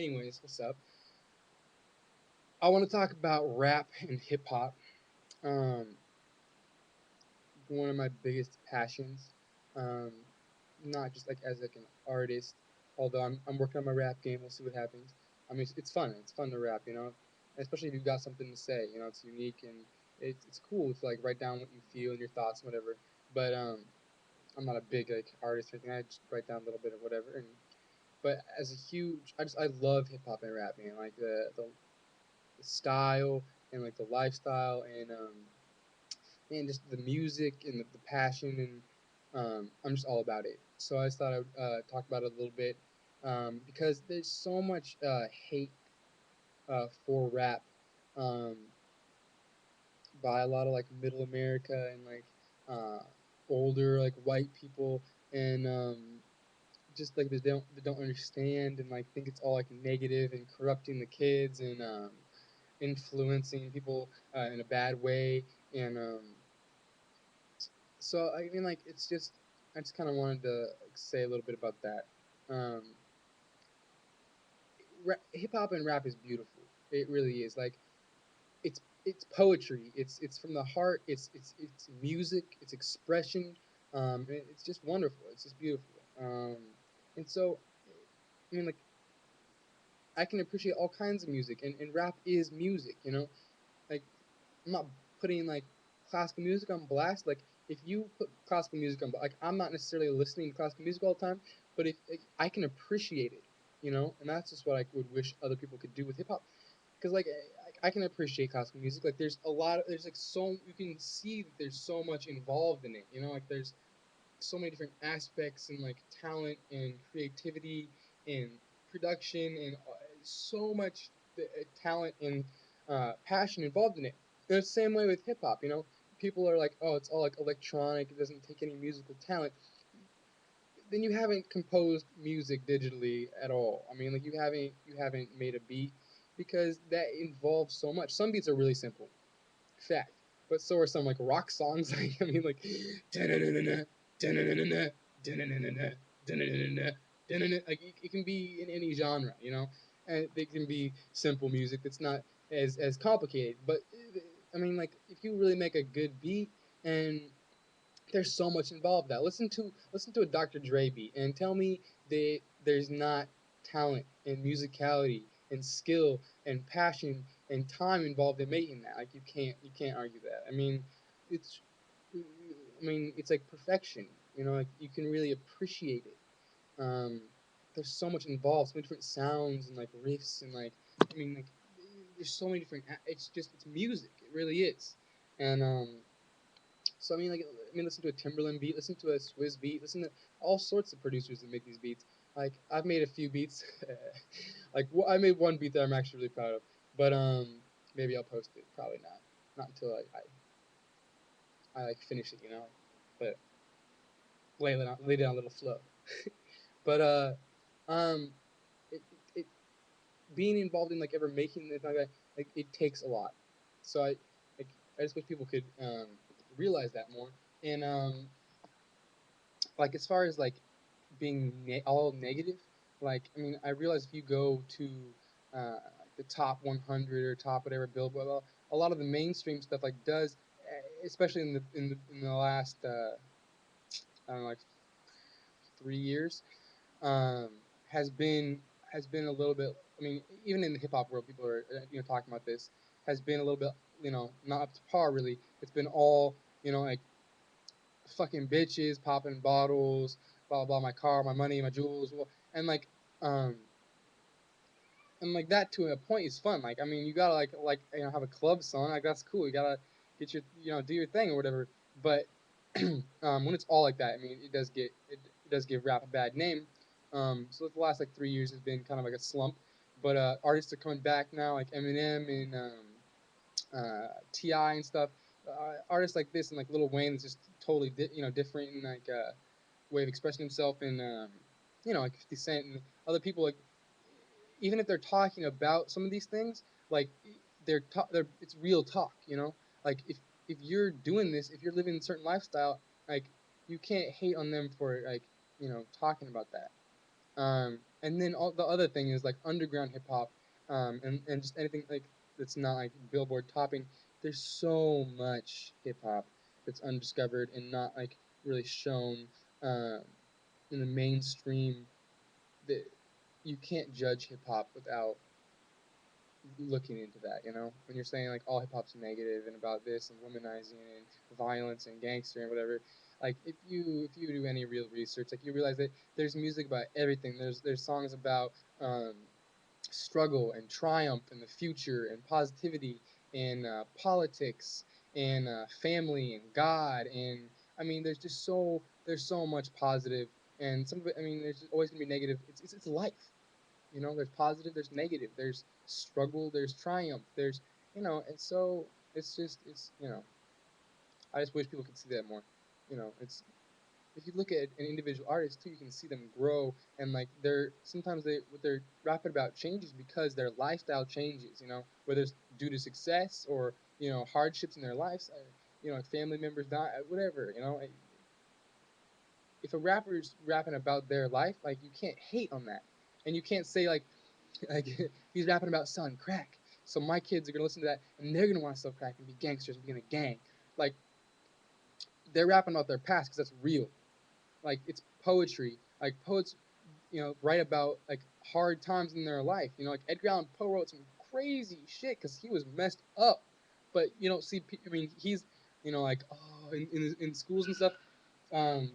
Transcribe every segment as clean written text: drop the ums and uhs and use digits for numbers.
Anyways, what's up? I want to talk about rap and hip hop. Um, One of my biggest passions. Um, Not just like as like an artist, although I'm working on my rap game. We'll see what happens. I mean, it's fun. It's fun to rap, especially if you've got something to say. It's unique and it's cool to like write down what you feel and your thoughts and whatever. But I'm not a big like artist or anything. I just write down a little bit of whatever. But as a huge, I love hip hop and rap, man. Like the style and like the lifestyle and just the music and the passion and I'm just all about it. So I just thought I would talk about it a little bit because there's so much hate for rap um, by a lot of like middle America and like older like white people and just like they don't understand and like think it's all like negative and corrupting the kids and influencing people in a bad way and so I mean like it's just I just kind of wanted to like, say a little bit about that. Um, Hip hop and rap is beautiful. It really is. Like it's poetry. It's from the heart. It's music. It's expression. It's just wonderful. It's just beautiful. And so I mean like I can appreciate all kinds of music and rap is music. Like I'm not putting like classical music on blast. Like if you put classical music on, like I'm not necessarily listening to classical music all the time, but if like, I can appreciate it, and that's just what I would wish other people could do with hip hop. Because like I can appreciate classical music. Like there's like so you can see that there's so much involved in it. Like there's so many different aspects and like talent and creativity and production and so much talent and passion involved in it. And it's the same way with hip hop. People are like, oh, it's all like electronic. It doesn't take any musical talent. Then you haven't composed music digitally at all. I mean, like you haven't made a beat because that involves so much. Some beats are really simple, fact. But so are some like rock songs. Like I mean, like da-na-na-na-na, da-na-na-na-na, da-na-na-na-na, da-na-na-na-na, da-na-na. Like it can be in any genre, and they can be simple music that's not as complicated. But I mean, like if you really make a good beat and there's so much involved in that. Listen to a Dr. Dre beat and tell me that there's not talent and musicality and skill and passion and time involved in making that. Like you can't argue that. It's it's like perfection. Like you can really appreciate it. Um, there's so much involved, so many different sounds and like riffs and like like there's so many different. It's music. It really is. And so listen to a Timberland beat, listen to a Swizz beat, listen to all sorts of producers that make these beats. Like I've made a few beats, like I made one beat that I'm actually really proud of, but maybe I'll post it. Probably not until I like finish it. But lay down a little flow. But um, it, it being involved in like ever making it like it takes a lot. So like I just wish people could realize that more and like as far as like being all negative, like I realize if you go to the top 100 or top whatever Billboard, well, a lot of the mainstream stuff like does, especially in the last I don't know like 3 years, um, has been has been a little bit. Even in the hip hop world, people are talking about this. Has been a little bit not up to par really. It's been all like fucking bitches popping bottles, blah blah, my car, my money, my jewels, and um like that to a point is fun. Like you gotta have a club song, like that's cool. You gotta get your do your thing or whatever. But when it's all like that, it does give rap a bad name. So the last like 3 years has been kind of like a slump. But artists are coming back now, like Eminem and Ti and stuff. Artists like this and like Lil Wayne is just totally different in like way of expressing himself and like 50 Cent and other people like even if they're talking about some of these things like they're it's real talk. Like if you're doing this, if you're living a certain lifestyle, like you can't hate on them for like talking about that. And then all the other thing is like underground hip hop, and just anything like that's not like Billboard topping. There's so much hip hop that's undiscovered and not like really shown um, in the mainstream. That you can't judge hip hop without looking into that. You know, when you're saying like all hip hop's negative and about this and womanizing and violence and gangster and whatever, like if you do any real research, like you realize that there's music about everything. There's songs about um, struggle and triumph and the future and positivity and politics and family and God and I mean there's so much positive and some of it I mean there's always gonna be negative. It's life. You know, there's positive, there's negative, there's struggle, there's triumph, there's you know, and so it's just it's you know, I just wish people could see that more. You know, it's if you look at an individual artist too, you can see them grow and like they're sometimes they what they're rapping about changes because their lifestyle changes. You know, whether it's due to success or you know hardships in their lives, you know, like family members die, whatever. You know, if a rapper's rapping about their life, like you can't hate on that, and you can't say like he's rapping about selling crack. So my kids are gonna listen to that and they're gonna want to sell crack and be gangsters and be in a gang. Like they're rapping about their past because that's real. Like it's poetry. Like poets, you know, write about like hard times in their life. You know, like Edgar Allan Poe wrote some crazy shit because he was messed up. But you don't see. I mean, he's you know like oh in schools and stuff. Um,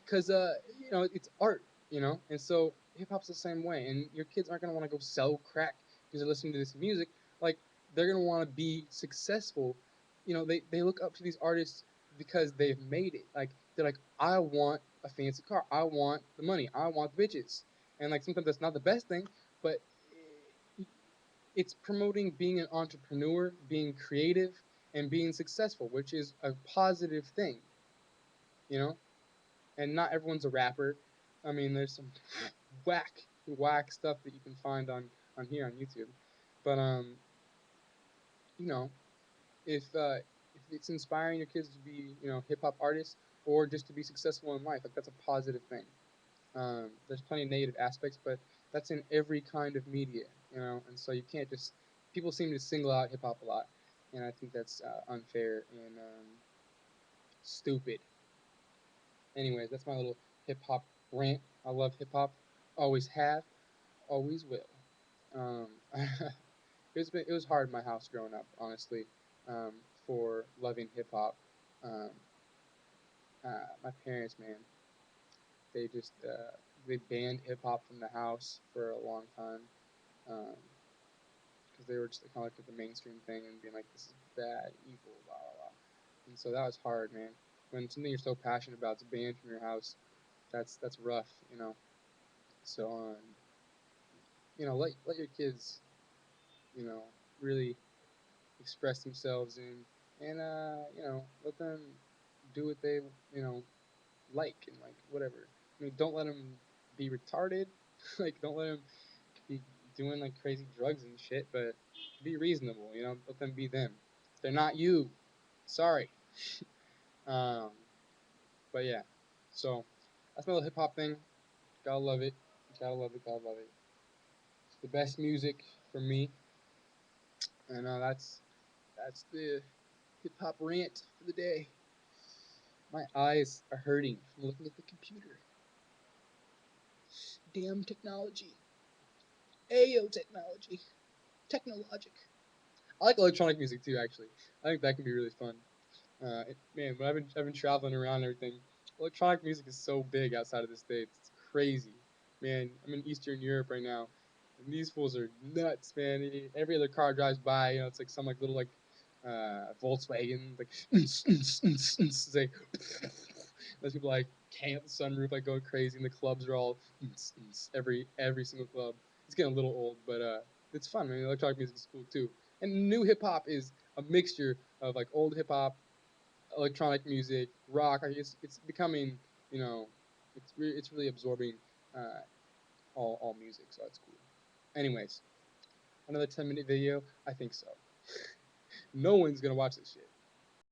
because you know it's art, you know, and so hip hop's the same way. And your kids aren't gonna want to go sell crack because they're listening to this music. Like they're gonna want to be successful. You know, they look up to these artists because they've made it. Like they're like, I want a fancy car, I want the money, I want the bitches, and like sometimes that's not the best thing, but it's promoting being an entrepreneur, being creative, and being successful, which is a positive thing, you know and not everyone's a rapper. I mean, there's some whack stuff that you can find on here on YouTube, but you know, if it's inspiring your kids to be hip hop artists or just to be successful in life, like that's a positive thing. There's plenty of negative aspects, but that's in every kind of media, and so you can't just people seem to single out hip hop a lot, and I think that's unfair and stupid. Anyways, that's my little hip hop rant. I love hip hop, always have, always will. It was hard in my house growing up, honestly, um, for loving hip hop. Um, my parents, man, they just they banned hip hop from the house for a long time because they were just kind of like at the mainstream thing and being like, this is bad, evil, blah blah blah. And so that was hard, man. When something you're so passionate about is banned from your house, that's rough, So let your kids, you know, really express themselves and let them do what they like and like whatever. I mean, don't let them be retarded. Like, don't let them be doing like crazy drugs and shit. But be reasonable. Let them be them. They're not you. Sorry. Um, but yeah. So that's my little hip hop thing. Gotta love it. Gotta love it. Gotta love it. It's the best music for me. And that's the hip hop rant for the day. My eyes are hurting from looking at the computer. Damn technology. Ayo technology. Technologic. I like electronic music too, actually. I think that can be really fun. Man, when I've been traveling around and everything, electronic music is so big outside of the states. It's crazy, man. I'm in Eastern Europe right now, and these fools are nuts, man. Every other car drives by, it's like some like little like Volkswagen, like it's like those people like can't the sunroof like going crazy, and the clubs are all every single club. It's getting a little old, but it's fun. I mean, electronic music is cool too. And new hip hop is a mixture of like old hip hop, electronic music, rock. Like it's becoming, you know, it's really absorbing all music, so it's cool. Anyways, another 10-minute video. I think so. No one's gonna watch this shit.